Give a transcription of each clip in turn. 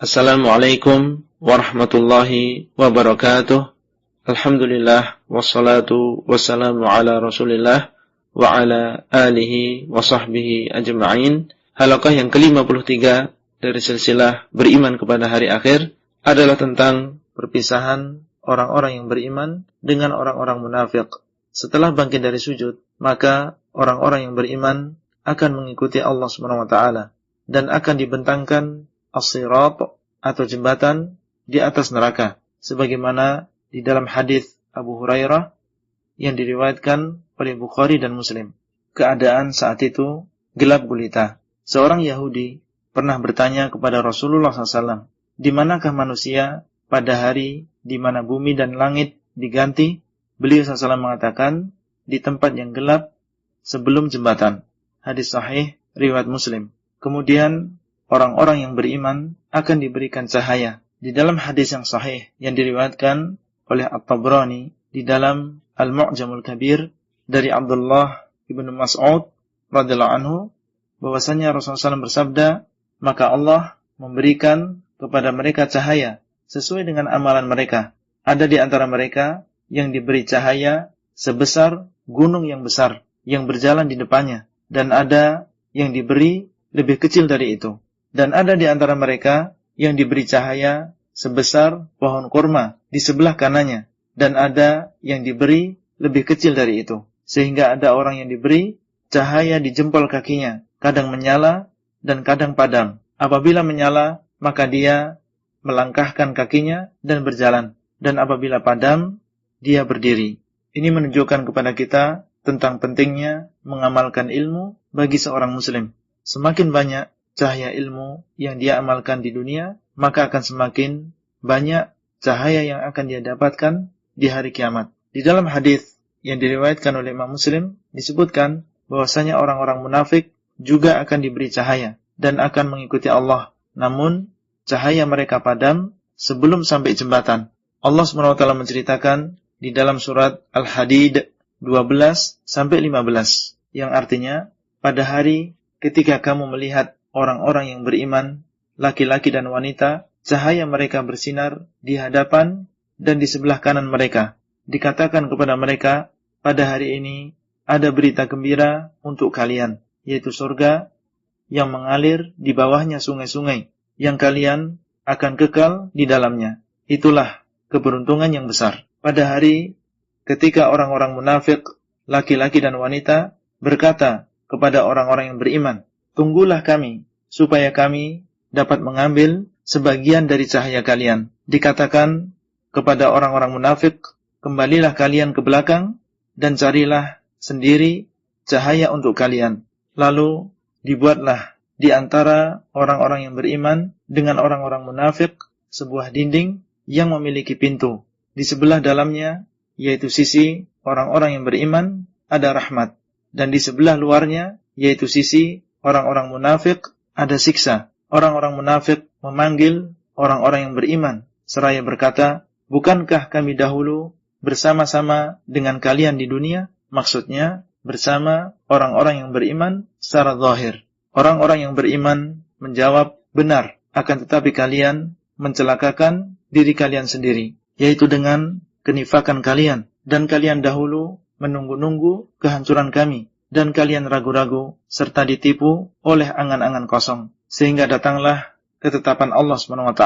Assalamualaikum warahmatullahi wabarakatuh. Alhamdulillah wassalatu wassalamu ala Rasulillah wa ala alihi wa sahbihi ajma'in. Halaqah yang ke-53 dari silsilah beriman kepada hari akhir adalah tentang perpisahan orang-orang yang beriman dengan orang-orang munafik. Setelah bangkit dari sujud, maka orang-orang yang beriman akan mengikuti Allah Subhanahu wa taala dan akan dibentangkan as-sirat atau jembatan di atas neraka, sebagaimana di dalam hadis Abu Hurairah yang diriwayatkan oleh Bukhari dan Muslim. Keadaan saat itu gelap gulita. Seorang Yahudi pernah bertanya kepada Rasulullah SAW, di manakah manusia pada hari di mana bumi dan langit diganti? Beliau SAW mengatakan, di tempat yang gelap sebelum jembatan. Hadis sahih riwayat Muslim. Kemudian orang-orang yang beriman akan diberikan cahaya. Di dalam hadis yang sahih yang diriwayatkan oleh At-Tabrani di dalam Al-Mu'jamul Kabir dari Abdullah ibn Mas'ud radhiyallahu anhu, bahwasanya Rasulullah SAW bersabda, maka Allah memberikan kepada mereka cahaya sesuai dengan amalan mereka. Ada di antara mereka yang diberi cahaya sebesar gunung yang besar yang berjalan di depannya, dan ada yang diberi lebih kecil dari itu. Dan ada di antara mereka yang diberi cahaya sebesar pohon kurma di sebelah kanannya. Dan ada yang diberi lebih kecil dari itu. Sehingga ada orang yang diberi cahaya di jempol kakinya. Kadang menyala dan kadang padam. Apabila menyala, maka dia melangkahkan kakinya dan berjalan. Dan apabila padam, dia berdiri. Ini menunjukkan kepada kita tentang pentingnya mengamalkan ilmu bagi seorang muslim. Semakin banyak cahaya ilmu yang dia amalkan di dunia, maka akan semakin banyak cahaya yang akan dia dapatkan di hari kiamat. Di dalam hadis yang diriwayatkan oleh Imam Muslim disebutkan bahwasanya orang-orang munafik juga akan diberi cahaya dan akan mengikuti Allah. Namun cahaya mereka padam sebelum sampai jembatan. Allah SWT menceritakan di dalam surat Al-Hadid 12-15 yang artinya, pada hari ketika kamu melihat orang-orang yang beriman, laki-laki dan wanita, cahaya mereka bersinar di hadapan dan di sebelah kanan mereka. Dikatakan kepada mereka, pada hari ini ada berita gembira untuk kalian, yaitu surga yang mengalir di bawahnya sungai-sungai, yang kalian akan kekal di dalamnya. Itulah keberuntungan yang besar. Pada hari ketika orang-orang munafik, laki-laki dan wanita, berkata kepada orang-orang yang beriman, tunggulah kami, supaya kami dapat mengambil sebagian dari cahaya kalian. Dikatakan kepada orang-orang munafik, kembalilah kalian ke belakang, dan carilah sendiri cahaya untuk kalian. Lalu dibuatlah di antara orang-orang yang beriman dengan orang-orang munafik sebuah dinding yang memiliki pintu. Di sebelah dalamnya, yaitu sisi orang-orang yang beriman, ada rahmat. Dan di sebelah luarnya, yaitu sisi orang-orang munafik, ada siksa. Orang-orang munafik memanggil orang-orang yang beriman, seraya berkata, bukankah kami dahulu bersama-sama dengan kalian di dunia? Maksudnya, bersama orang-orang yang beriman secara zahir. Orang-orang yang beriman menjawab, benar, akan tetapi kalian mencelakakan diri kalian sendiri, yaitu dengan kenifakan kalian. Dan kalian dahulu menunggu-nunggu kehancuran kami, dan kalian ragu-ragu serta ditipu oleh angan-angan kosong, sehingga datanglah ketetapan Allah SWT.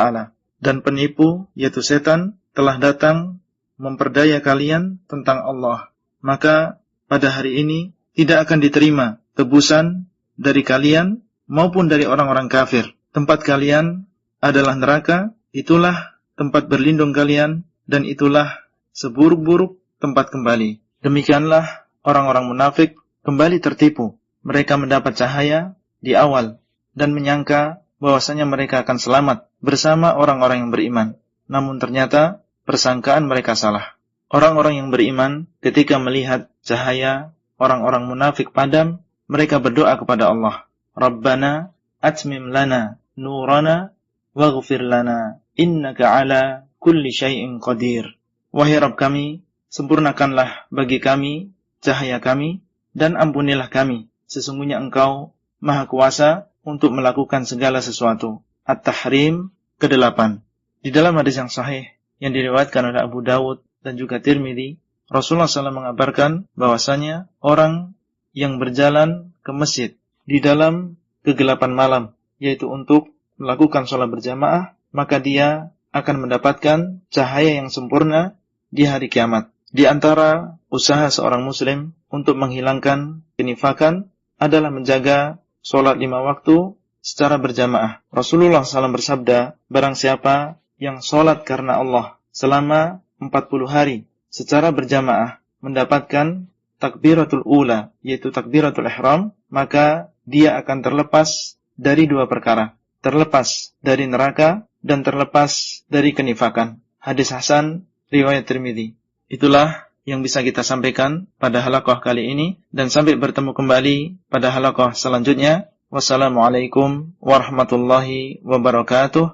Dan penipu, yaitu setan, telah datang memperdaya kalian tentang Allah. Maka pada hari ini tidak akan diterima tebusan dari kalian maupun dari orang-orang kafir. Tempat kalian adalah neraka, itulah tempat berlindung kalian, dan itulah seburuk-buruk tempat kembali. Demikianlah orang-orang munafik kembali tertipu. Mereka mendapat cahaya di awal dan menyangka bahwasanya mereka akan selamat bersama orang-orang yang beriman. Namun ternyata persangkaan mereka salah. Orang-orang yang beriman ketika melihat cahaya orang-orang munafik padam, mereka berdoa kepada Allah, Rabbana atmim lana nurana waghfir lana innaka ala kulli syai'in qadir. Wahai Rabb kami, sempurnakanlah bagi kami cahaya kami dan ampunilah kami. Sesungguhnya Engkau Maha Kuasa untuk melakukan segala sesuatu. At-Tahrim ke-8. Di dalam hadis yang sahih yang diriwayatkan oleh Abu Dawud dan juga Tirmidzi, Rasulullah SAW mengabarkan bahwasanya orang yang berjalan ke masjid di dalam kegelapan malam, yaitu untuk melakukan sholat berjamaah, maka dia akan mendapatkan cahaya yang sempurna di hari kiamat. Di antara usaha seorang muslim untuk menghilangkan kenifakan adalah menjaga sholat 5 waktu secara berjamaah. Rasulullah SAW bersabda, barang siapa yang sholat karena Allah selama 40 hari secara berjamaah mendapatkan takbiratul ula, yaitu takbiratul ihram, maka dia akan terlepas dari 2 perkara. Terlepas dari neraka dan terlepas dari kenifakan. Hadis hasan riwayat Tirmidzi. Itulah yang bisa kita sampaikan pada halaqah kali ini, dan sampai bertemu kembali pada halaqah selanjutnya. Wassalamualaikum warahmatullahi wabarakatuh.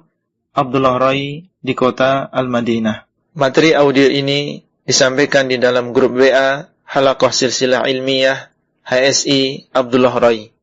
Abdullah Rai di kota Al-Madinah. Materi audio ini disampaikan di dalam grup WA Halaqah Silsilah Ilmiah HSI Abdullah Rai.